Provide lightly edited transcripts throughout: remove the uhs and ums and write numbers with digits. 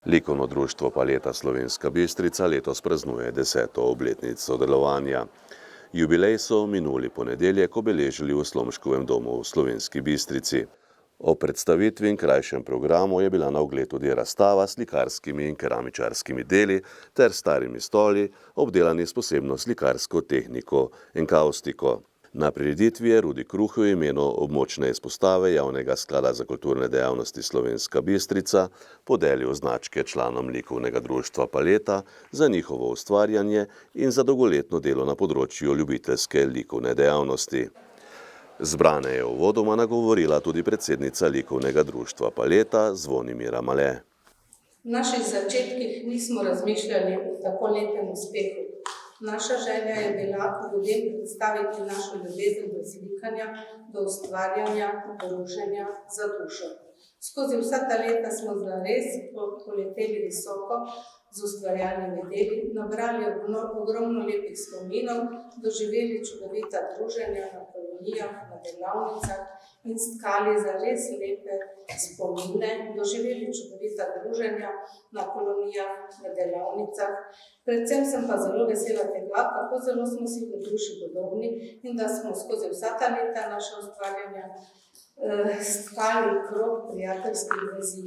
Likovno društvo Paleta Slovenska Bistrica letos praznuje 10. obletnico delovanja. Jubilej so minuli ponedeljek obeležili v Slomškovem domu v Slovenski Bistrici. Ob predstavitvi in krajšem programu je bila na ogled tudi razstava s slikarskimi in keramičarskimi deli ter starimi stoli, obdelani s posebno slikarsko tehniko enkaustiko. Na prireditvi je Rudi Kruh v imenu območne izpostave Javnega sklada za kulturne dejavnosti Slovenska Bistrica podelil značke članom likovnega društva Paleta za njihovo ustvarjanje in za dolgoletno delo na področju ljubiteljske likovne dejavnosti. Zbrane je uvodoma nagovorila tudi predsednica likovnega društva Paleta Zvonimira Male. V naših začetkih nismo razmišljali o tako lepem uspehu. Naša želja je bila ljudem predstaviti našo ljubezen do slikanja, do ustvarjanja, druženja za dušo. Skozi vsa ta leta smo zares poleteli visoko z ustvarjalnimi deli, nabrali ogromno lepih spominov, doživeli čudovita druženja na kolonijah, na delavnicah in stkali zares lepe spomine, doživeli čudovita druženja na kolonijah, na delavnicah. Predvsem sem pa zelo vesela tega, kako zelo smo si v duši podobni in da smo skozi vsa ta leta naša ustvarjanja stkali krog prijateljskih vezi.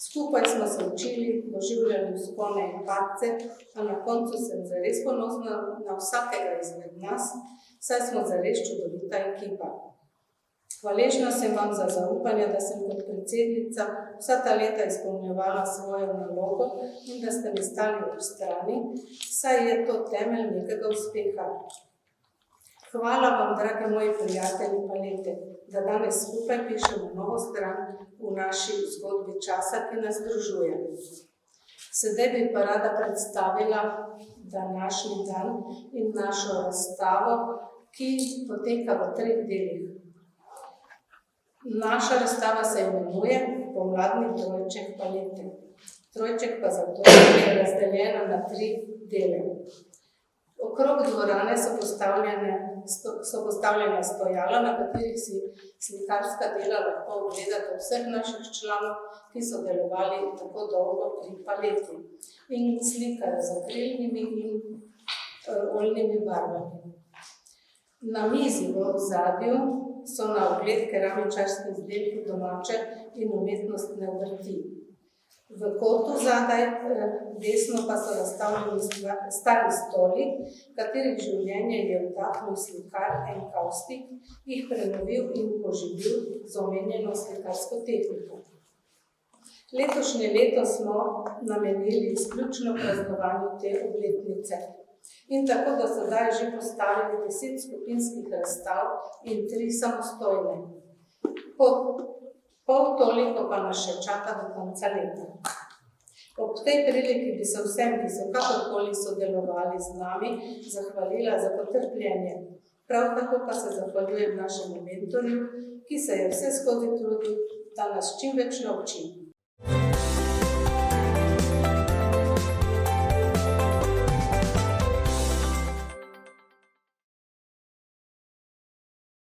Skupaj smo se učili, doživljali vzpone in padce, a na koncu sem zares ponosna na vsakega izmed nas, saj smo zares čudovita ekipa. Hvaležna sem vam za zaupanje, da sem kot predsednica vsa ta leta izpolnjevala svojo nalogo in da ste mi stali ob strani, saj je to temelj nekega uspeha. Hvala vam, dragi moji prijatelji Palete, da danes skupaj pišemo novo stran v naši zgodbi časa, ki nas združuje. Sedaj bi pa rada predstavila današnji dan in našo razstavo, ki poteka v 3 delih. Naša razstava se imenuje Pomladni trojček Palete. Trojček pa zato je razdeljena na 3 dele. Okrog dvorane so postavljena stojala, na katerih si slikarska dela lahko ogledate vseh naših članov, ki so delovali tako dolgo pri Paleti in slikajo z akrilnimi in oljnimi barvami. Na mizi v ozadju so na ogled keramičarski izdelki domače in umetnostne obrti. V kotu zadaj desno pa so razstavljeni stari stoli, katerih življenje je vdahnil slikar enkaustik, jih prenovil in poživil z omenjeno slikarsko tehniko. Letošnje leto smo namenili izključno praznovanju te obletnice. In tako do sedaj že postavili 10 skupinskih razstav in 3 samostojne. Pol toliko pa nas še čaka do konca leta. Ob tej priliki bi se vsem, ki so kakorkoli sodelovali z nami, zahvalila za potrpljenje. Prav tako pa se zahvaljujem našemu mentorju, ki se je vseskozi trudil, da nas čim več nauči.